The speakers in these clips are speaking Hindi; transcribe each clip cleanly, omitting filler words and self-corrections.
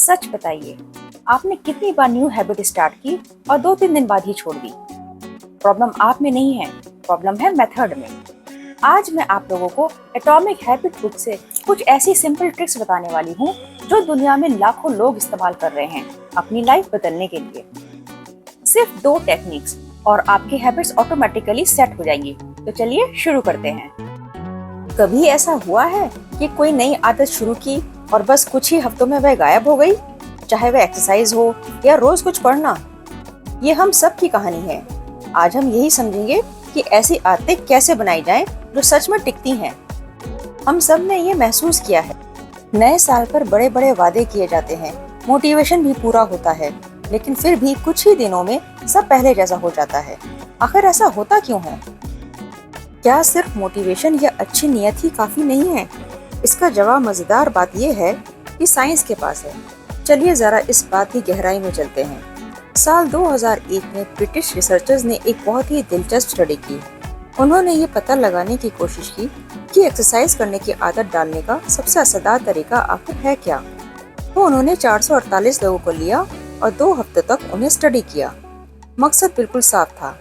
सच बताइए, आपने कितनी बार न्यू हैबिट स्टार्ट की और 2-3 दिन बाद ही छोड़ दी? प्रॉब्लम आप में नहीं है, प्रॉब्लम है मेथड में। आज मैं आप लोगों को एटॉमिक हैबिट बुक से कुछ ऐसी सिंपल ट्रिक्स बताने वाली हूँ जो दुनिया में लाखों लोग इस्तेमाल कर रहे हैं अपनी लाइफ बदलने के लिए। सिर्फ 2 टेक्निक्स और आपकी हैबिट्स ऑटोमेटिकली सेट हो जाएंगी। तो चलिए शुरू करते हैं। कभी ऐसा हुआ है कि कोई नई आदत शुरू की और बस कुछ ही हफ्तों में वह गायब हो गई? चाहे वह एक्सरसाइज हो या रोज कुछ पढ़ना, ये हम सब की कहानी है। आज हम यही समझेंगे कि ऐसी आदतें कैसे बनाई जाएं जो सच में टिकती हैं। हम सब ने ये महसूस किया है, नए साल पर बड़े बड़े वादे किए जाते हैं, मोटिवेशन भी पूरा होता है, लेकिन फिर भी कुछ ही दिनों में सब पहले जैसा हो जाता है। आखिर ऐसा होता क्यों है? क्या सिर्फ मोटिवेशन या अच्छी नियत ही काफी नहीं है? इसका जवाब मजेदार बात यह है कि साइंस के पास है। चलिए जरा इस बात की गहराई में चलते हैं। साल 2001 में ब्रिटिश रिसर्चर्स ने एक बहुत ही दिलचस्प स्टडी की। उन्होंने ये पता लगाने की कोशिश की कि एक्सरसाइज करने की आदत डालने का सबसे असरदार तरीका आखिर है क्या। तो उन्होंने 448 लोगों को लिया और 2 हफ्ते तक उन्हें स्टडी किया। मकसद बिल्कुल साफ था,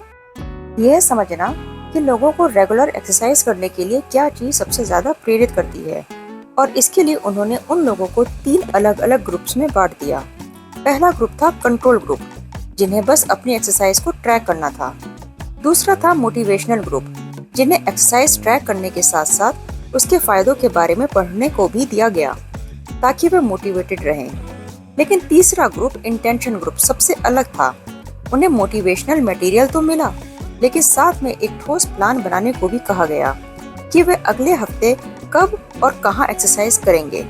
यह समझना कि लोगों को रेगुलर एक्सरसाइज करने के लिए क्या चीज सबसे ज्यादा प्रेरित करती है। और इसके लिए उन्होंने उन लोगों को 3 अलग अलग ग्रुप्स में बांट दिया। पहला ग्रुप था कंट्रोल ग्रुप, जिन्हें बस अपनी एक्सरसाइज को ट्रैक करना था। दूसरा था मोटिवेशनल ग्रुप, जिन्हें एक्सरसाइज ट्रैक करने के साथ साथ उसके फायदों के बारे में पढ़ने को भी दिया गया ताकि वे मोटिवेटेड रहें। लेकिन तीसरा ग्रुप इंटेंशन ग्रुप सबसे अलग था। उन्हें मोटिवेशनल मटेरियल तो मिला, लेकिन साथ में एक ठोस प्लान बनाने को भी कहा गया कि वे अगले हफ्ते कब और कहां एक्सरसाइज करेंगे।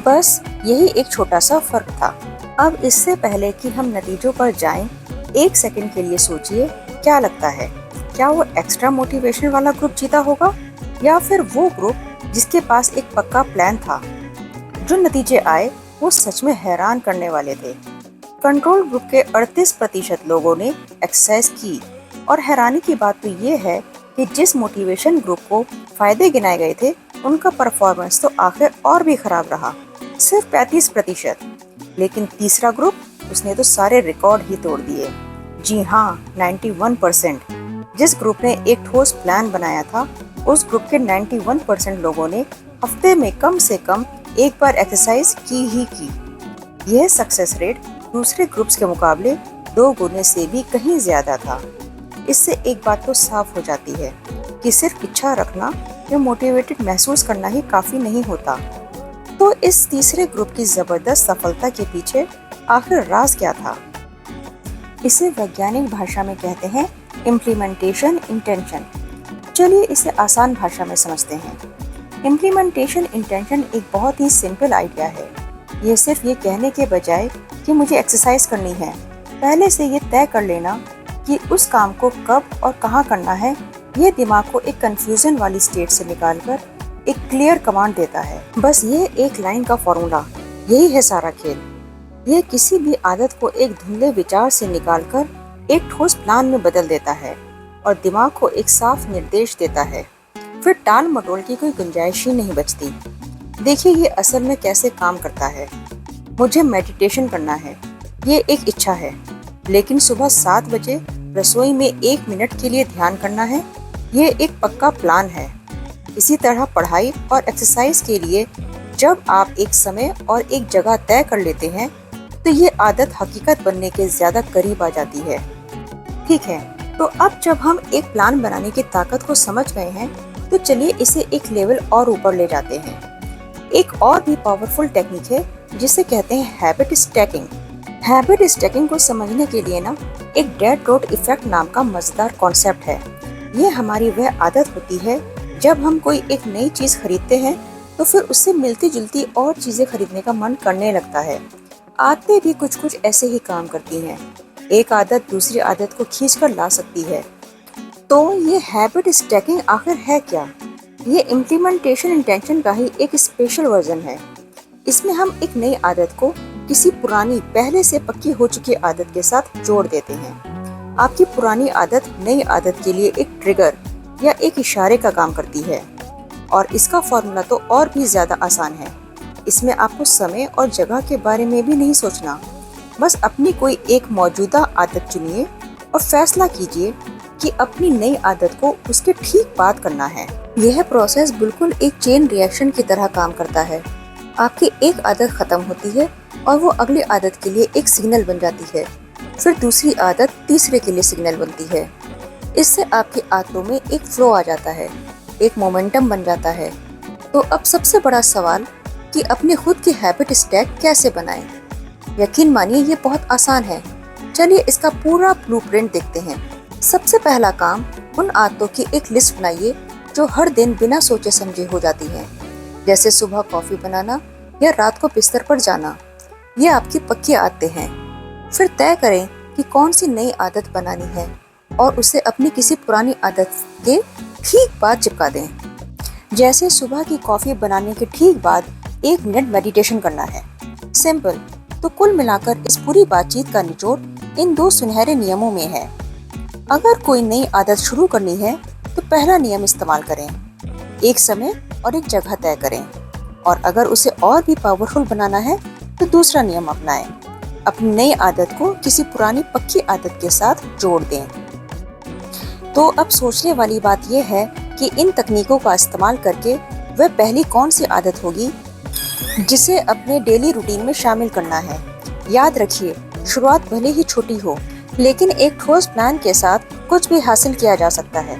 बस यही एक छोटा सा फर्क था। अब इससे पहले कि हम नतीजों पर जाएं, 1 सेकंड के लिए सोचिए, क्या लगता है, क्या वो एक्स्ट्रा मोटिवेशन वाला ग्रुप जीता होगा या फिर वो ग्रुप जिसके पास एक पक्का प्लान था? जो नतीजे आए वो सच में हैरान करने वाले थे। कंट्रोल ग्रुप के 38% लोगों ने एक्सरसाइज की और हैरानी की बात तो ये है कि जिस मोटिवेशन ग्रुप को फायदे गिनाए गए थे उनका परफॉर्मेंस तो आखिर और भी खराब रहा, सिर्फ 35%। लेकिन तीसरा ग्रुप, उसने तो सारे रिकॉर्ड ही तोड़ दिए। जी हाँ, 91%। जिस ग्रुप ने एक ठोस प्लान बनाया था, उस ग्रुप के 91% लोगों ने हफ्ते में कम से कम एक बार एक्सरसाइज की ही की। यह सक्सेस रेट दूसरे ग्रुप्स के मुकाबले 2 गुने से भी कहीं ज्यादा था। इससे एक बात तो साफ हो जाती है कि सिर्फ इच्छा रखना या मोटिवेटेड महसूस करना ही काफी नहीं होता। तो इस तीसरे ग्रुप की जबरदस्त सफलता के पीछे आखिर राज क्या था? इसे वैज्ञानिक भाषा में कहते हैं इम्प्लीमेंटेशन इंटेंशन। चलिए इसे आसान भाषा में समझते हैं। इम्प्लीमेंटेशन इंटेंशन एक बहुत ही सिंपल आइडिया है। यह सिर्फ ये कहने के बजाय कि मुझे एक्सरसाइज करनी है, पहले से ये तय कर लेना कि उस काम को कब और कहाँ करना है, ये दिमाग को एक कंफ्यूजन वाली स्टेट से निकालकर एक क्लियर कमांड देता है। बस ये एक लाइन का फॉर्मूला, यही है सारा खेल। ये किसी भी आदत को एक धुंधले विचार से निकालकर एक ठोस प्लान में बदल देता है और दिमाग को एक साफ निर्देश देता है। फिर टाल मटोल की कोई गुंजाइश ही नहीं बचती। देखिए ये असल में कैसे काम करता है। मुझे मेडिटेशन करना है, ये एक इच्छा है, लेकिन सुबह 7 बजे रसोई में 1 मिनट के लिए ध्यान करना है, ये एक पक्का प्लान है। इसी तरह पढ़ाई और एक्सरसाइज के लिए जब आप एक समय और एक जगह तय कर लेते हैं, तो ये आदत हकीकत बनने के ज्यादा करीब आ जाती है। ठीक है, तो अब जब हम एक प्लान बनाने की ताकत को समझ गए हैं, तो चलिए इसे एक लेवल और ऊपर ले जाते हैं। एक और भी पावरफुल टेक्निक है जिसे कहते हैं हैबिट स्टैकिंग। हैबिट स्टैकिंग को समझने के लिए ना एक डेड रोड इफेक्ट नाम का मजेदार कॉन्सेप्ट है। ये हमारी वह आदत होती है जब हम कोई एक नई चीज खरीदते हैं तो फिर उससे मिलती जुलती और चीजें खरीदने का मन करने लगता है। आदतें भी कुछ कुछ ऐसे ही काम करती हैं। एक आदत दूसरी आदत को खींच कर ला सकती है। तो ये हैबिट स्टैकिंग आखिर है क्या? ये इम्प्लीमेंटेशन इंटेंशन का ही एक स्पेशल वर्जन है। इसमें हम एक नई आदत को किसी पुरानी पहले से पक्की हो चुकी आदत के साथ जोड़ देते हैं। आपकी पुरानी आदत नई आदत के लिए एक ट्रिगर या एक इशारे का काम करती है। और इसका फॉर्मूला तो और भी ज्यादा आसान है। इसमें आपको समय और जगह के बारे में भी नहीं सोचना। बस अपनी कोई एक मौजूदा आदत चुनिए और फैसला कीजिए कि अपनी नई आदत को उसके ठीक बाद करना है। यह प्रोसेस बिल्कुल एक चेन रिएक्शन की तरह काम करता है। आपकी एक आदत खत्म होती है और वो अगली आदत के लिए एक सिग्नल बन जाती है। फिर दूसरी आदत तीसरे के लिए सिग्नल बनती है। इससे आपकी आदतों में एक फ्लो आ जाता है, एक मोमेंटम बन जाता है। तो अब सबसे बड़ा सवाल कि अपने खुद की हैबिट स्टैक कैसे बनाएं? यकीन मानिए ये बहुत आसान है। चलिए इसका पूरा ब्लूप्रिंट देखते हैं। सबसे पहला काम, उन आदतों की एक लिस्ट बनाइए जो हर दिन बिना सोचे समझे हो जाती हैं। जैसे सुबह कॉफी बनाना या रात को बिस्तर पर जाना। ये आपकी पक्की आदतें हैं। फिर तय करें कि कौन सी नई आदत बनानी है और उसे अपनी किसी पुरानी आदत के ठीक बाद चिपका दें। जैसे सुबह की कॉफी बनाने के ठीक बाद 1 मिनट मेडिटेशन करना है। सिंपल। तो कुल मिलाकर इस पूरी बातचीत का निचोड़ इन 2 सुनहरे नियमों में है। अगर कोई नई आदत शुरू करनी है तो पहला नियम इस्तेमाल करें, एक समय और एक जगह तय करें। और अगर उसे और भी पावरफुल बनाना है तो दूसरा नियम अपनाएं, अपनी नई आदत को किसी पुरानी पक्की आदत के साथ जोड़ दें। तो अब सोचने वाली बात यह है कि इन तकनीकों का इस्तेमाल करके वह पहली कौन सी आदत होगी जिसे अपने डेली रूटीन में शामिल करना है। याद रखिए, शुरुआत भले ही छोटी हो, लेकिन एक ठोस प्लान के साथ कुछ भी हासिल किया जा सकता है।